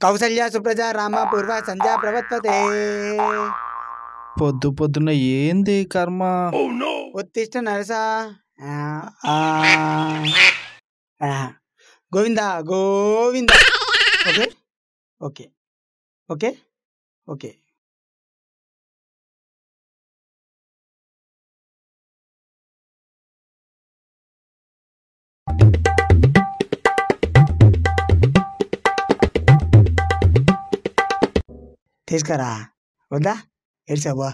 కౌసల్య సుప్రజ రామ పూర్వ సంధ్యా ప్రవర్తతే. పొద్దు పొద్దున్న ఏంది కర్మ. ఉత్తిష్ట నరస. Govinda Govinda. Okay okay okay okay. తీసుకురా వద్దా ఏడ్చాబా.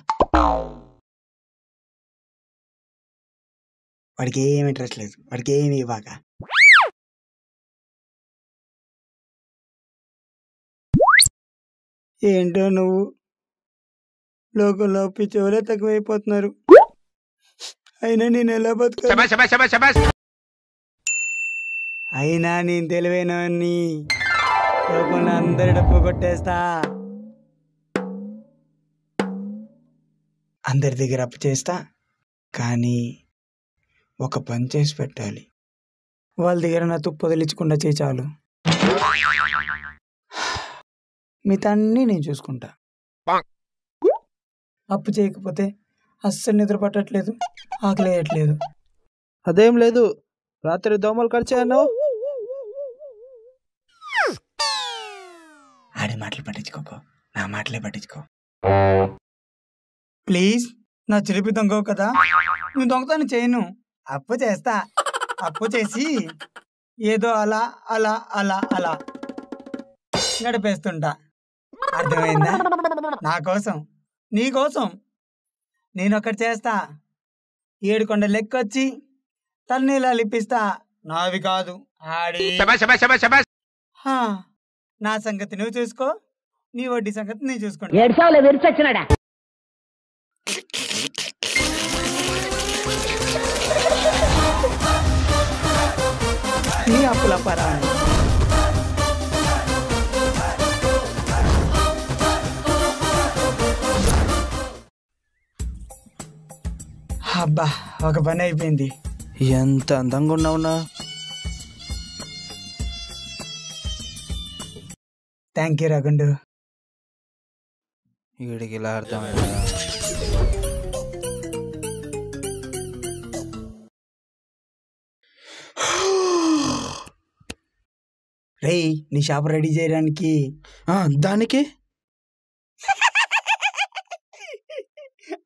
వాడికి ఏమి ఇంట్రెస్ట్ లేదు, వాడికి ఏమి ఇవ్వక. ఏంటో నువ్వు లోకంలో పిచ్చోలే తక్కువైపోతున్నారు. అయినా నేను ఎలా బతుక, అయినా నేను తెలివైనవన్నీ లోకంలో అందరి డబ్బు కొట్టేస్తా. అందరి దగ్గర అప్పు చేస్తా, కానీ ఒక పని చేసి పెట్టాలి. వాళ్ళ దగ్గర నా తుప్పు వదిలించకుండా చేయి చాలు. మిగతాన్ని నేను చూసుకుంటా. అప్పు చేయకపోతే అస్సలు నిద్ర పట్టట్లేదు, ఆకలి వేయట్లేదు. అదేం లేదు, రాత్రి దోమలు కరిచాను. ఆడి మాటలు పట్టించుకోకో, నా మాటలే పట్టించుకో ప్లీజ్. నా చిలిపి దొంగ కదా, నువ్వు దొంగతనం చేయను. అప్పు చేస్తా, అప్పు చేసి ఏదో అలా అలా అలా అలా గడిపేస్తుంటా. అర్థమైందా? నా కోసం, నీ కోసం నేను ఒకటి చేస్తా. 7 కొండలు లెక్కొచ్చి తన్నీలా లిప్పిస్తా. నావి కాదు ఆడి. నా సంగతి నువ్వు చూసుకో, నీ వడ్డీ సంగతి నేను చూసుకుంటా. నీ అప్పుల పరా. అబ్బా, ఒక పని అయిపోయింది. ఎంత అందంగా ఉన్నావునా. Thank you రఘుండు. వీడికి ఇలా అర్థమైందా? రేయ్, నీ షాప్ రెడీ చేయడానికి దానికి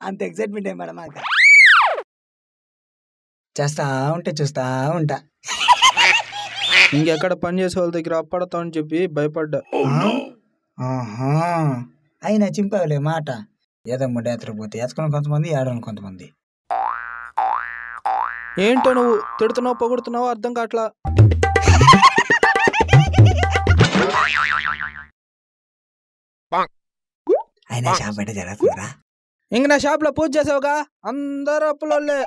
అంత ఎక్సైట్మెంట్ ఏం మేడం? చేస్తా ఉంటే చూస్తా ఉంటా. ఇంకెక్కడ పని చేసే వాళ్ళ దగ్గర అప్పడతా అని చెప్పి భయపడ్డా. అయినా చింపావులే మాట. ఏదో ముడ్డ ఎత్తకపోతే ఎత్తుకుని కొంతమంది, ఏడని కొంతమంది. ఏంటో నువ్వు తిడుతున్నావు పొగుడుతున్నావు అర్థం కావట్లా. అయినా షాప్ బయట జరుగుతుందా? ఇంక నా షాప్ లో పూజ చేసావుగా, అందరూ అప్పులోళ్ళే.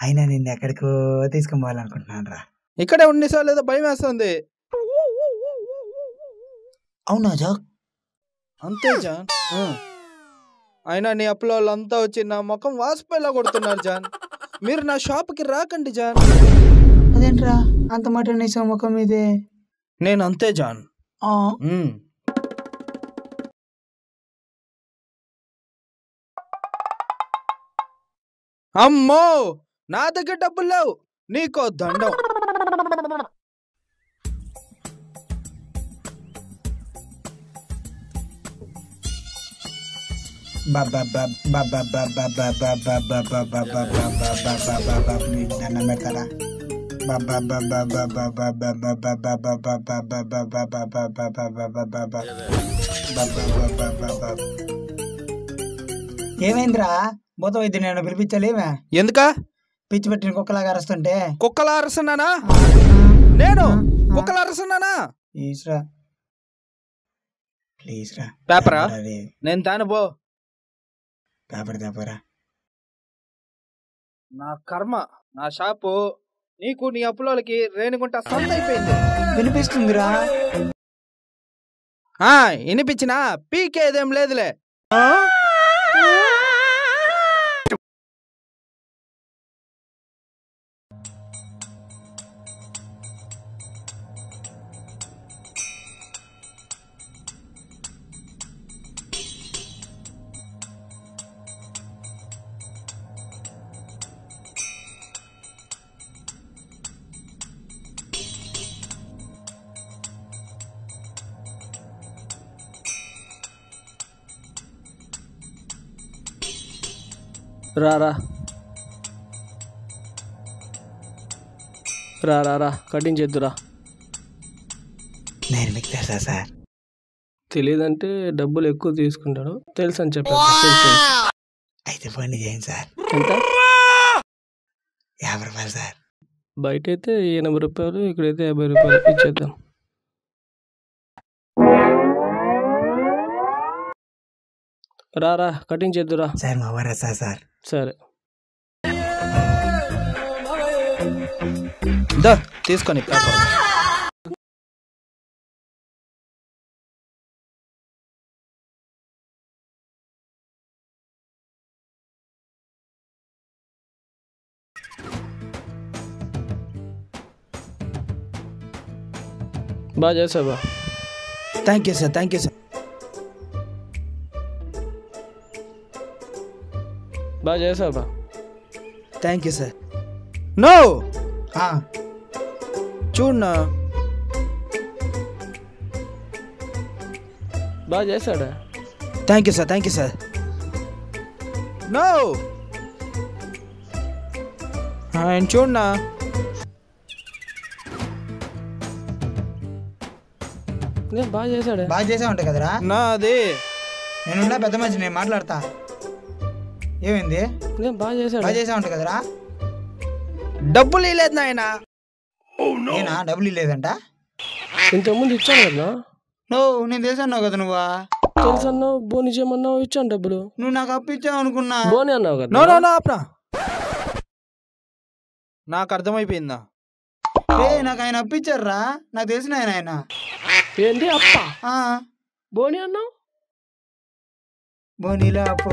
అయినా నిన్ను ఎక్కడికో తీసుకుని పోవాలనుకుంటున్నాను రా. ఇక్కడే ఉండేసా లేదో భయం వేస్తుంది. అవునా జాక్? అంతే జాన్. అయినా నీ అప్పుల వాళ్ళంతా వచ్చి నా ముఖం వాసిపోయేలా కొడుతున్నారు జాన్. మీరు నా షాప్కి రాకండి జాన్. అదేంట్రా అంత మాట నీ ముఖం ఇదే? నేను అంతే జాన్. అమ్మో, నా దగ్గర డబ్బులు లేవు, నీకో దండం. దండం పెడతారా? ఏమైందిరా? బోత వైద్యుని నేను పిలిపించలేవా? ఎందుకా? పిచ్చి పెట్టిన కుక్కలాగా అరుస్తుంటే. కుక్కలా అరుస్తున్నానా? నేను కుక్కలా అరుస్తున్నానా? ప్లీజ్ రా. పేపరా? నేను తాను పో. పేపర్ తేపరా. నా కర్మ, నా షాపు నీకు నీ అప్పులకి రేణుగుంట సంత అయిపోయింది. వినిపిస్తుందిరా? వినిపించినా పీకేదేం లేదులే. రా రా రా రా రా కటింగ్ చేద్దురా. నేను మీకు తెలుసా సార్? తెలియదంటే డబ్బులు ఎక్కువ తీసుకుంటాడు, తెలుసు అని చెప్పాను. తెలుసు. అయితే ఫోన్ చేయండి సార్. ఎంత? 50 రూపాయలు సార్. బయట అయితే 80 రూపాయలు, ఇక్కడైతే 50 రూపాయలు ఇచ్చేద్దాం. రా రా కటింగ్ చేద్దురా. సార్ మా వారు వస్తా సార్. సరే దా తీసుకొని పేపర్. బాగా చేసావా? Thank you sir, thank you sir. బాగా చేసావా? Thank you sir. నో చూడనా, బాగా చేశాడా? Thank you sir, thank you sir. No ఆయన చూడనా. నేను బాగా చేశాడా? బాగా చేసా ఉంటాయి కదరా. నా అది నేనున్నా పెద్ద మనిషి, నేను మాట్లాడతా. ఏమైంది? నేను బాగా చేశాడా? బాగా చేసా ఉంటాయి కదరా. డబ్బులు ఇవ్వలేదు నాయన. నేనా డబ్బులు లేదంట? ఇంతకుముందు ఇచ్చాను కదా. నేను తెలుసన్నావు కదా నువ్వా? తెలుసు అన్నావు, బోని చేయమన్నావు, ఇచ్చాను డబ్బులు. నువ్వు నాకు అప్పిచ్చావు అనుకున్నా. బోని అన్నావు కదా. నో నో నో ఆపనా, నాకు అర్థమైపోయిందా. నాకు ఆయన అప్పిచ్చారా, నాకు తెలిసిన ఆయన. ఏంటి అప్ప? బోని అన్నావు. బోనీలా అప్పు.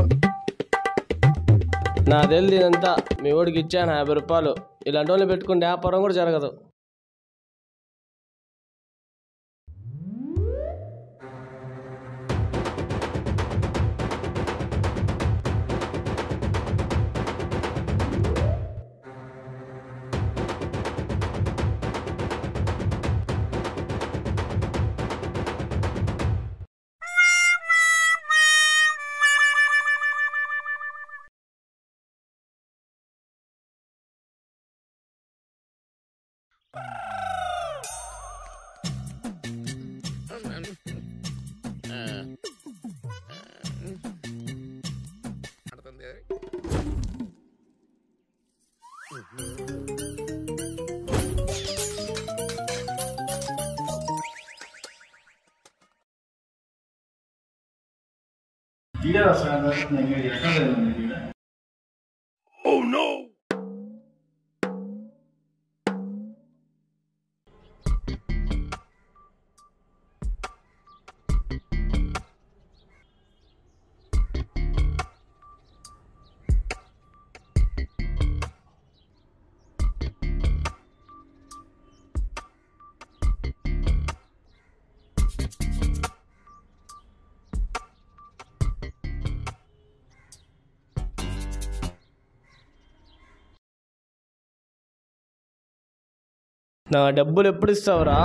నా తెలియదు ఇదంతా. మీ ఓడికి ఇచ్చాను 50 రూపాయలు. ఇలాంటి వాళ్ళు పెట్టుకుంటే వ్యాపారం కూడా జరగదు. Oh no! నా డబ్బులు ఎప్పుడు ఇస్తావురా?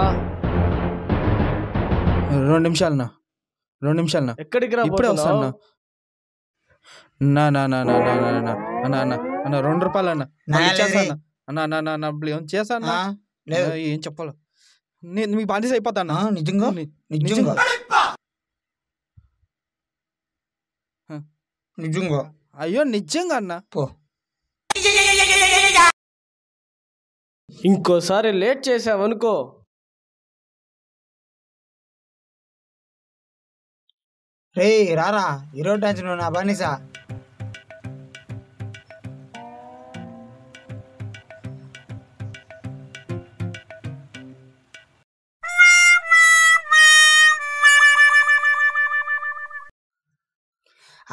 2 నిమిషాలన్నా, 2 నిమిషాలన్నా. ఎక్కడికి రా? ఇప్పుడే వస్తాను. నా నా నా నా నా నా నా అన్న అన్న అన్న 2 రూపాయలు అన్న. చేస్తాను అన్న అన్న అన్న అన్న ఏం చేస్తాను? ఏం చెప్పాలి, నేను మీకు బానిస అయిపోతాను. నిజంగా నిజంగా నిజంగా అయ్యో నిజంగా అన్న. పో. ఇంకోసారి లేట్ చేసావనుకో. రే రారా, ఈరోజు టెన్షన్ నా బానిసా.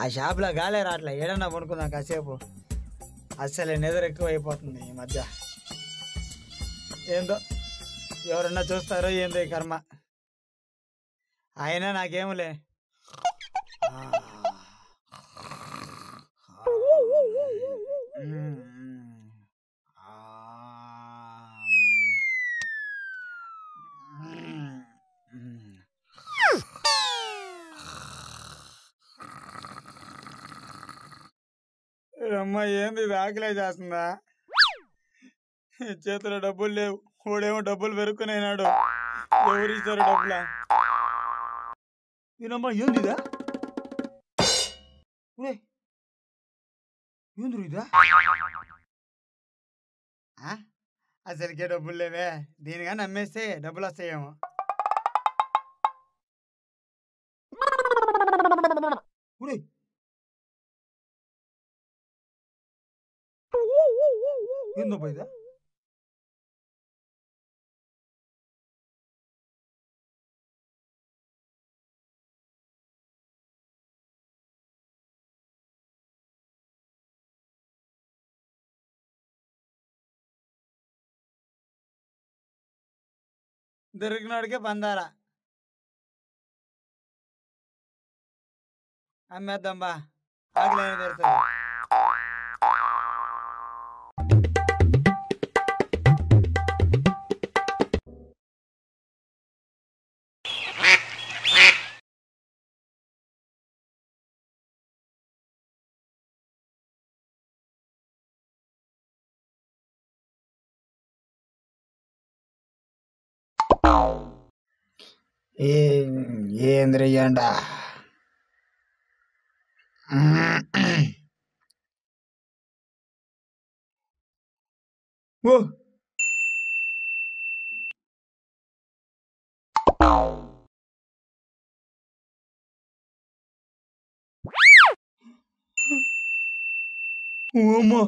ఆ షాప్లో గాలే రాట్లే, ఏడన్నా పడుకుందాం కాసేపు. అస్సలే నిద్ర ఎక్కువ అయిపోతుంది ఈ మధ్య. ఏందో ఎవరన్నా చూస్తారో ఏందో ఈ కర్మ. అయినా నాకేములే. అమ్మ ఏంది ఇది ఆకలే చేస్తుందా? చేతిలో డబ్బులు లేవు, వాడేమో డబ్బులు పెరుక్కునైనాడు. ఎవరు ఇస్తారు డబ్బులా? ఈయనమ్మా ఏంది ఇదా? ఏంది ఇదా? అసలుకే డబ్బులు లేవే, దీనిగా నమ్మేస్తే డబ్బులు వస్తాయేమో. ఏందో పోయిదా? దొరికినోడికే పందారా. అమ్మేద్దాం బా, ఆకలి దొరుకుతుంది. ఏంద్రయ్యండా ఓ అమ్మో